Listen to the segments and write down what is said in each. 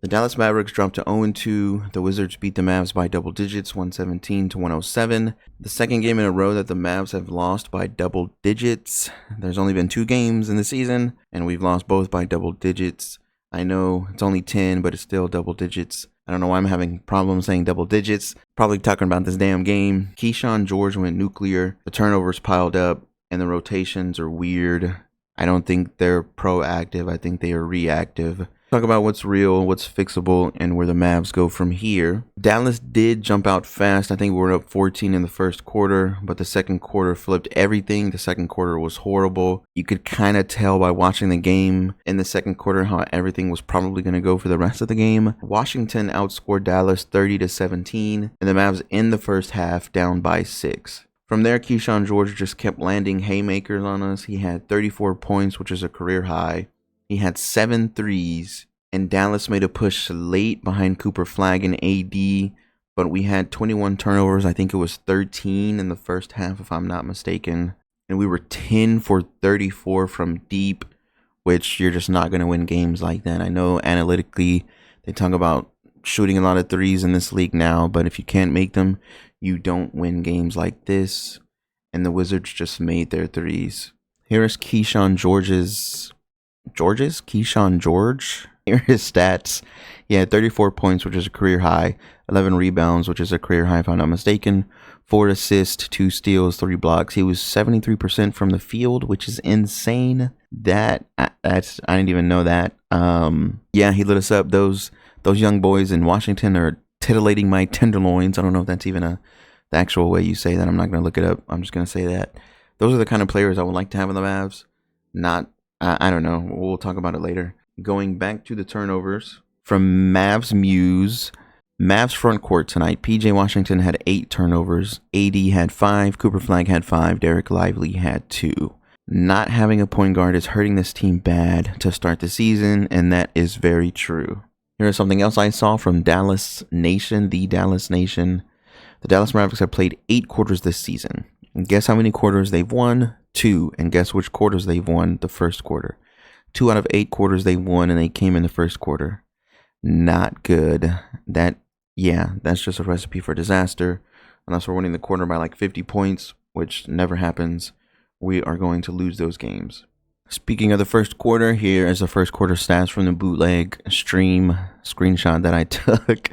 The Dallas Mavericks dropped to 0-2. The Wizards beat the Mavs by double digits, 117 to 107. The second game in a row that the Mavs have lost by double digits. There's only been 2 games in the season, and we've lost both by double digits. I know it's only 10, but it's still double digits. I don't know why I'm having problems saying double digits. Probably talking about this damn game. Kyshawn George went nuclear. The turnovers piled up, and the rotations are weird. I don't think they're proactive. I think they are reactive. Talk about what's real, what's fixable, and where the Mavs go from here. Dallas did jump out fast. I think we were up 14 in the first quarter, but the second quarter flipped everything. The second quarter was horrible. You could kind of tell by watching the game in the second quarter how everything was probably going to go for the rest of the game. Washington outscored Dallas 30-17, and the Mavs in the first half down by 6. From there, Kyshawn George just kept landing haymakers on us. He had 34 points, which is a career high. He had 7 threes, and Dallas made a push late behind Cooper Flagg and AD, but we had 21 turnovers. I think it was 13 in the first half, if I'm not mistaken. And we were 10 for 34 from deep, which you're just not going to win games like that. I know analytically they talk about shooting a lot of threes in this league now, but if you can't make them, you don't win games like this. And the Wizards just made their threes. Here is Kyshawn George's... Kyshawn George. Here are his stats. He had 34 points, which is a career high. 11 rebounds, which is a career high, if I'm not mistaken. 4 assists, 2 steals, 3 blocks. He was 73% from the field, which is insane. I didn't even know that. Yeah, he lit us up. Those young boys in Washington are titillating my tenderloins. I don't know if that's even the actual way you say that. I'm not going to look it up. I'm just going to say that. Those are the kind of players I would like to have in the Mavs. I don't know. We'll talk about it later. Going back to the turnovers from Mavs Muse. Mavs front court tonight. PJ Washington had 8 turnovers. AD had 5. Cooper Flagg had 5. Derek Lively had 2. Not having a point guard is hurting this team bad to start the season, and that is very true. Here's something else I saw from Dallas Nation, the Dallas Nation. The Dallas Mavericks have played 8 quarters this season. And guess how many quarters they've won? 2. And guess which quarters they've won? The first quarter. 2 out of 8 quarters they won, and they came in the first quarter. Not good. That's just a recipe for disaster. Unless we're winning the quarter by like 50 points, which never happens, we are going to lose those games. Speaking of the first quarter, here is the first quarter stats from the bootleg stream screenshot that I took.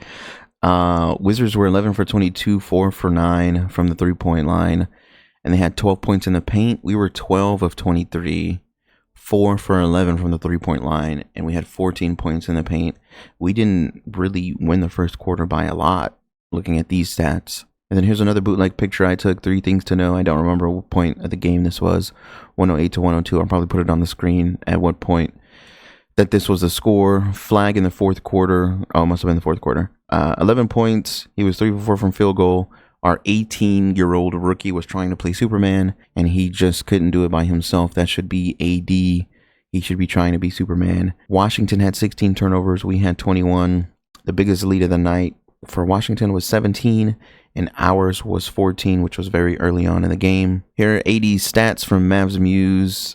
Wizards were 11 for 22, 4 for 9 from the 3-point line. And they had 12 points in the paint. We were 12 of 23, 4 for 11 from the 3-point line, and we had 14 points in the paint. We didn't really win the first quarter by a lot, looking at these stats. And then here's another bootleg picture I took, 3 things to know. I don't remember what point of the game this was, 108 to 102. I'll probably put it on the screen at what point that this was the score. Flagg in the fourth quarter. Oh, it must have been the fourth quarter. 11 points. He was 3 for 4 from field goal. Our 18-year-old rookie was trying to play Superman, and he just couldn't do it by himself. That should be AD. He should be trying to be Superman. Washington had 16 turnovers. We had 21. The biggest lead of the night for Washington was 17, and ours was 14, which was very early on in the game. Here are AD's stats from Mavs Muse.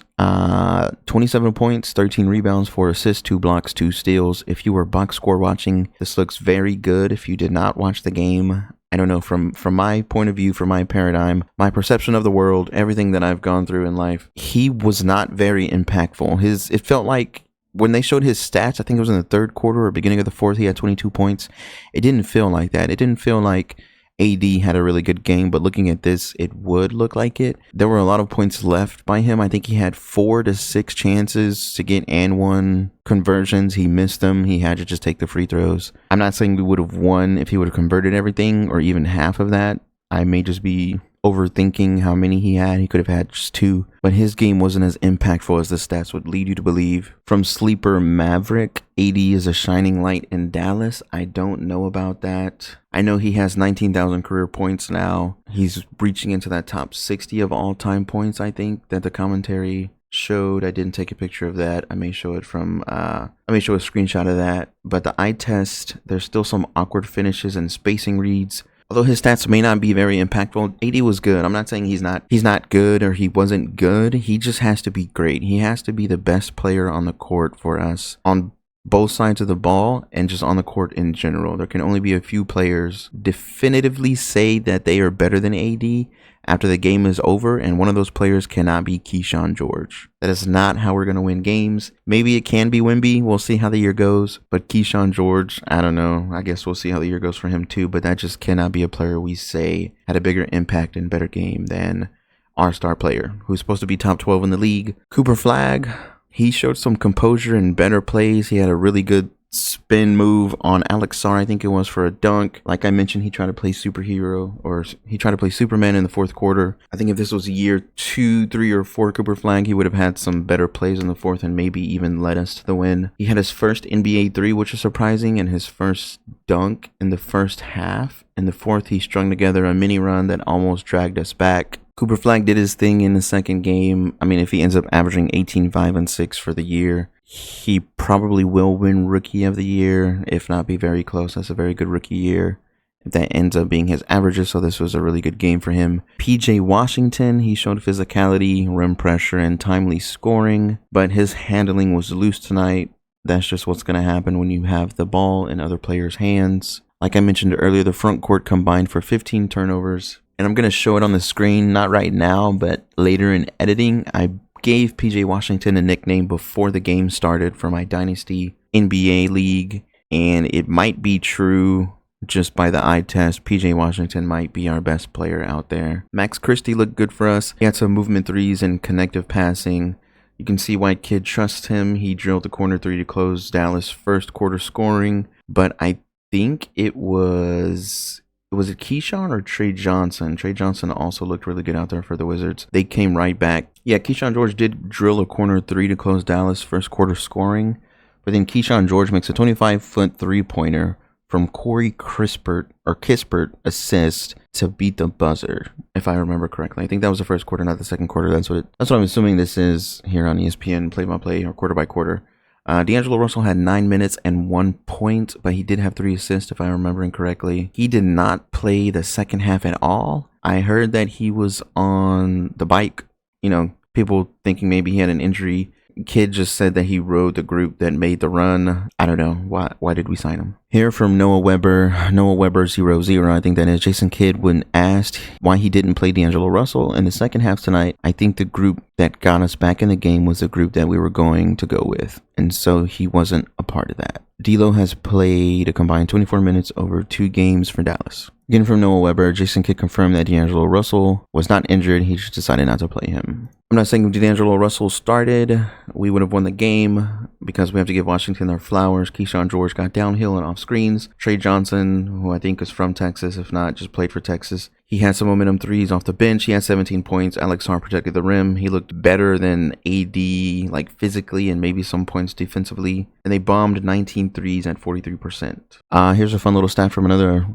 27 points, 13 rebounds, 4 assists, 2 blocks, 2 steals. If you were box score watching, this looks very good. If you did not watch the game, I don't know, from my point of view, from my paradigm, my perception of the world, everything that I've gone through in life, he was not very impactful. It felt like when they showed his stats, I think it was in the third quarter or beginning of the fourth, he had 22 points. It didn't feel like that. It didn't feel like AD had a really good game, but looking at this, it would look like it. There were a lot of points left by him. I think he had 4 to 6 chances to get and 1 conversions. He missed them. He had to just take the free throws. I'm not saying we would have won if he would have converted everything or even half of that. I may just be overthinking how many he had. He could have had just 2, but his game wasn't as impactful as the stats would lead you to believe. From Sleeper Maverick, AD is a shining light in Dallas. I don't know about that. I know he has 19,000 career points now. He's reaching into that top 60 of all-time points, I think, that the commentary showed. I didn't take a picture of that. I may show it from I may show a screenshot of that. But the eye test, there's still some awkward finishes and spacing reads. Although his stats may not be very impactful, AD was good. I'm not saying he's not good or he wasn't good. He just has to be great. He has to be the best player on the court for us on both sides of the ball and just on the court in general. There can only be a few players definitively say that they are better than AD after the game is over, and one of those players cannot be Kyshawn George. That is not how we're going to win games. Maybe it can be Wemby. We'll see how the year goes. But Kyshawn George, I don't know. I guess we'll see how the year goes for him too. But that just cannot be a player we say had a bigger impact and better game than our star player, who's supposed to be top 12 in the league. Cooper Flagg, he showed some composure and better plays. He had a really good spin move on Alex Sarr, I think it was, for a dunk. Like I mentioned, he tried to play superhero, or he tried to play Superman in the fourth quarter. I think if this was year 2, 3, or 4 Cooper Flagg, he would have had some better plays in the fourth and maybe even led us to the win. He had his first NBA 3, which is surprising, and his first dunk in the first half. In the fourth, he strung together a mini run that almost dragged us back. Cooper Flagg did his thing in the second game. I mean, if he ends up averaging 18, 5, and 6 for the year, he probably will win Rookie of the Year, if not be very close. That's a very good rookie year if that ends up being his averages, so this was a really good game for him. PJ Washington, he showed physicality, rim pressure, and timely scoring, but his handling was loose tonight. That's just what's going to happen when you have the ball in other players' hands. Like I mentioned earlier, the front court combined for 15 turnovers, and I'm going to show it on the screen, not right now, but later in editing. I gave PJ Washington a nickname before the game started for my Dynasty NBA League, and it might be true just by the eye test. PJ Washington might be our best player out there. Max Christie looked good for us. He had some movement threes and connective passing. You can see why Kid trusts him. He drilled the corner 3 to close Dallas' first quarter scoring, but I think it was it Kyshawn or Trey Johnson? Trey Johnson also looked really good out there for the Wizards. They came right back. Yeah, Kyshawn George did drill a corner 3 to close Dallas' first quarter scoring, but then Kyshawn George makes a 25-foot three-pointer from Corey Kispert assist to beat the buzzer, if I remember correctly. I think that was the first quarter, not the second quarter. That's what I'm assuming this is here on ESPN, play-by-play or quarter-by-quarter. D'Angelo Russell had 9 minutes and 1 point, but he did have 3 assists, if I'm remembering correctly. He did not play the second half at all. I heard that he was on the bike. You know, people thinking maybe he had an injury. Kid just said that he rode the group that made the run. I don't know. Why did we sign him? Here from Noah Weber 0-0, I think that is. Jason Kidd, when asked why he didn't play D'Angelo Russell in the second half tonight, I think the group that got us back in the game was the group that we were going to go with, and so he wasn't a part of that. D'Lo has played a combined 24 minutes over 2 games for Dallas. Again from Noah Weber, Jason Kidd confirmed that D'Angelo Russell was not injured. He just decided not to play him. I'm not saying if D'Angelo Russell started, we would have won the game, because we have to give Washington their flowers. Kyshawn George got downhill and off screens. Trey Johnson, who I think is from Texas, if not just played for Texas, he had some momentum threes off the bench. He had 17 points. Alex Sarr protected the rim. He looked better than AD, like physically and maybe some points defensively. And they bombed 19 threes at 43%. Here's a fun little stat from another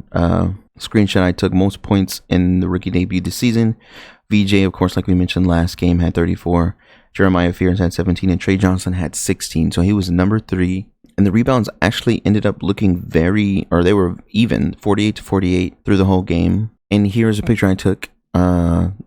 screenshot I took. Most points in the rookie debut this season. VJ, of course, like we mentioned last game, had 34. Jeremiah Fears had 17, and Trey Johnson had 16. So he was number 3. And the rebounds actually ended up looking they were even, 48-48 through the whole game. And here's a picture I took.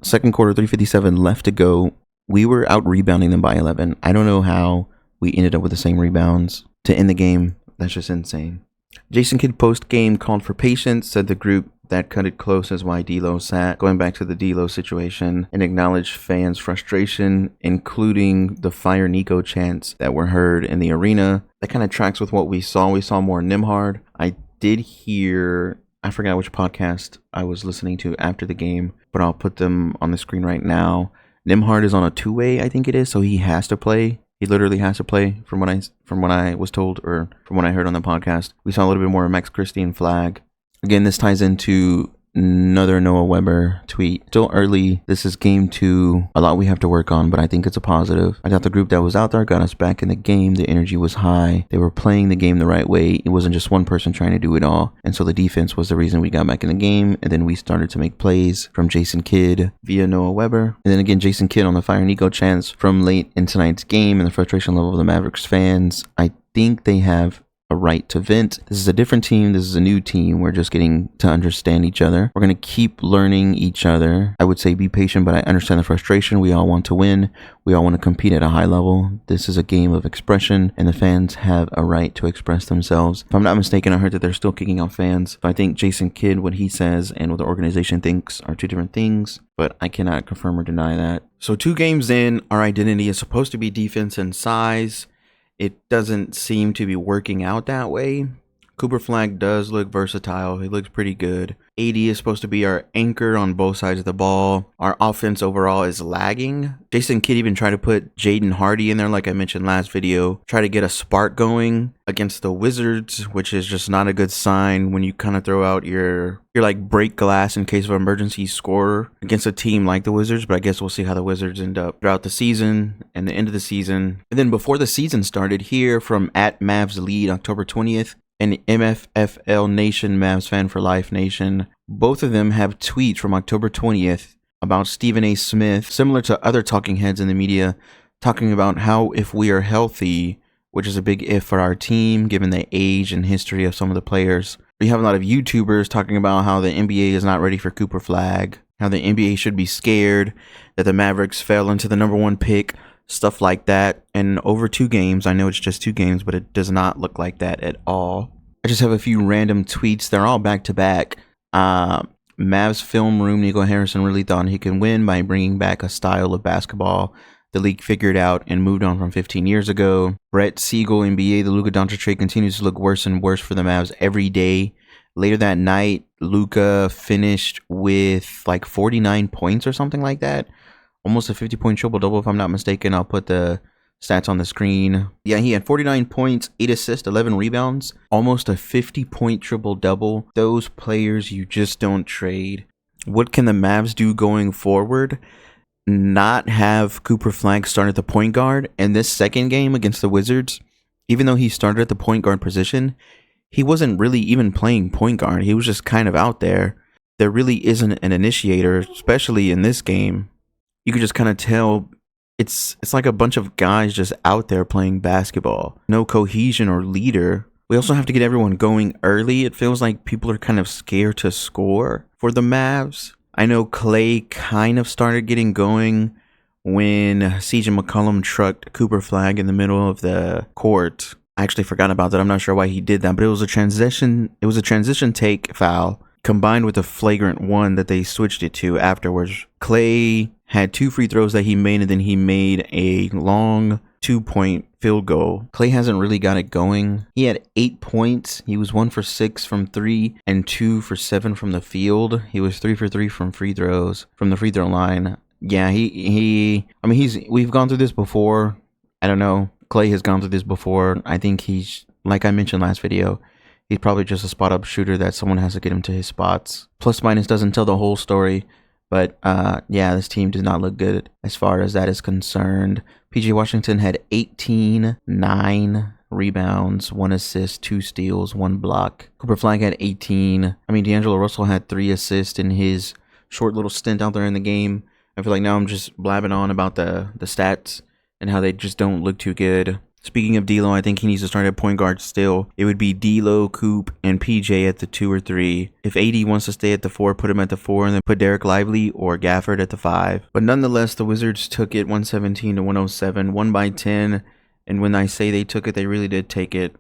Second quarter, 3:57 left to go. We were out rebounding them by 11. I don't know how we ended up with the same rebounds to end the game. That's just insane. Jason Kidd post-game called for patience, said the group that cut it close is why D'Lo sat. Going back to the D'Lo situation, and acknowledged fans' frustration, including the Fire Nico chants that were heard in the arena. That kind of tracks with what we saw. We saw more Nembhard. I did hear, I forgot which podcast I was listening to after the game, but I'll put them on the screen right now. Nembhard is on a 2-way, I think it is, so he has to play. He literally has to play, from what I was told, or from what I heard on the podcast. We saw a little bit more of Max Christie and Flagg. Again, this ties into another Noah Weber tweet. Still early. This is game 2. A lot we have to work on, but I think it's a positive. I thought the group that was out there got us back in the game. The energy was high. They were playing the game the right way. It wasn't just one person trying to do it all. And so the defense was the reason we got back in the game. And then we started to make plays from Jason Kidd via Noah Weber. And then again, Jason Kidd on the Fire Nico chants from late in tonight's game and the frustration level of the Mavericks fans. I think they have a right to vent. This is a different team. This is a new team. We're just getting to understand each other. We're going to keep learning each other. I would say be patient, but I understand the frustration. We all want to win. We all want to compete at a high level. This is a game of expression, and the fans have a right to express themselves. If I'm not mistaken, I heard that they're still kicking out fans. So I think Jason Kidd, what he says and what the organization thinks are two different things, but I cannot confirm or deny that. So 2 games in, our identity is supposed to be defense and size. It doesn't seem to be working out that way. Cooper Flagg does look versatile. He looks pretty good. AD is supposed to be our anchor on both sides of the ball. Our offense overall is lagging. Jason Kidd even tried to put Jaden Hardy in there, like I mentioned last video. Try to get a spark going against the Wizards, which is just not a good sign when you kind of throw out your like break glass in case of emergency scorer against a team like the Wizards. But I guess we'll see how the Wizards end up throughout the season and the end of the season. And then before the season started, here from @Mavs Lead, October 20th, and MFFL Nation, Mavs Fan for Life Nation, both of them have tweets from October 20th about Stephen A. Smith, similar to other talking heads in the media, talking about how if we are healthy, which is a big if for our team, given the age and history of some of the players. We have a lot of YouTubers talking about how the NBA is not ready for Cooper Flagg, how the NBA should be scared, that the Mavericks fell into the #1 pick, stuff like that. And over 2 games, I know it's just 2 games, but it does not look like that at all. I just have a few random tweets. They're all back to back. Mavs film room, Nico Harrison really thought he could win by bringing back a style of basketball the league figured out and moved on from 15 years ago. Brett Siegel, NBA, the Luka Doncic trade continues to look worse and worse for the Mavs every day. Later that night, Luka finished with like 49 points or something like that. Almost a 50-point triple-double, if I'm not mistaken. I'll put the stats on the screen. Yeah, he had 49 points, 8 assists, 11 rebounds. Almost a 50-point triple-double. Those players you just don't trade. What can the Mavs do going forward? Not have Cooper Flagg start at the point guard. And this second game against the Wizards, even though he started at the point guard position, he wasn't really even playing point guard. He was just kind of out there. There really isn't an initiator, especially in this game. You could just kind of tell it's like a bunch of guys just out there playing basketball. No cohesion or leader. We also have to get everyone going early. It feels like people are kind of scared to score for the Mavs. I know Clay kind of started getting going when CJ McCollum trucked Cooper Flagg in the middle of the court. I actually forgot about that. I'm not sure why he did that, but it was a transition take foul combined with a flagrant one that they switched it to afterwards. Clay had 2 free throws that he made, and then he made a long 2-point field goal. Clay hasn't really got it going. He had 8 points. He was 1 for 6 from 3 and 2 for 7 from the field. He was 3 for 3 from free throws from the free throw line. Yeah, we've gone through this before. I don't know. Clay has gone through this before. I think he's, like I mentioned last video, he's probably just a spot up shooter that someone has to get him to his spots. Plus minus doesn't tell the whole story. But yeah, this team did not look good as far as that is concerned. PJ Washington had 18, 9 rebounds, 1 assist, 2 steals, 1 block. Cooper Flagg had 18. D'Angelo Russell had 3 assists in his short little stint out there in the game. I feel like now I'm just blabbing on about the stats and how they just don't look too good. Speaking of D'Lo, I think he needs to start at point guard still. It would be D'Lo, Coop, and PJ at the 2 or 3. If AD wants to stay at the 4, put him at the 4, and then put Derek Lively or Gafford at the 5. But nonetheless, the Wizards took it 117 to 107, 1 by 10. And when I say they took it, they really did take it.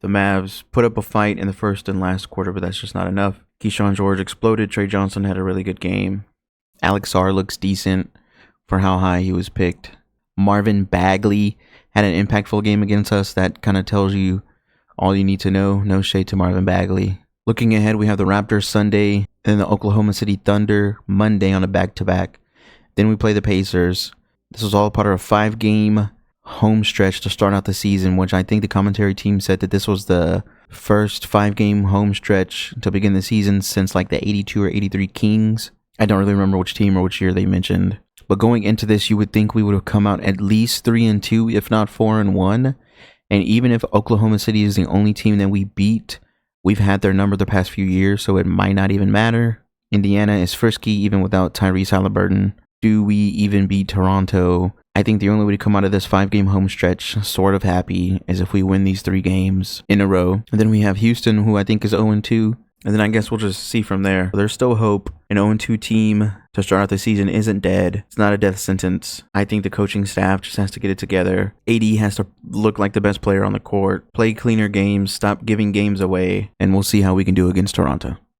The Mavs put up a fight in the first and last quarter, but that's just not enough. Kyshawn George exploded. Trey Johnson had a really good game. Alex Sarr looks decent for how high he was picked. Marvin Bagley had an impactful game against us. That kind of tells you all you need to know. No shade to Marvin Bagley. Looking ahead, we have the Raptors Sunday, then the Oklahoma City Thunder Monday on a back-to-back. Then we play the Pacers. This was all part of a 5-game home stretch to start out the season, which I think the commentary team said that this was the first 5-game home stretch to begin the season since like the 82 or 83 Kings. I don't really remember which team or which year they mentioned. But going into this, you would think we would have come out at least 3-2, if not 4-1. And even if Oklahoma City is the only team that we beat, we've had their number the past few years, so it might not even matter. Indiana is frisky even without Tyrese Halliburton. Do we even beat Toronto? I think the only way to come out of this 5-game home stretch sort of happy is if we win these 3 games in a row. And then we have Houston, who I think is 0-2. And then I guess we'll just see from there. There's still hope. An 0-2 team to start out the season isn't dead. It's not a death sentence. I think the coaching staff just has to get it together. AD has to look like the best player on the court, play cleaner games, stop giving games away, and we'll see how we can do against Toronto.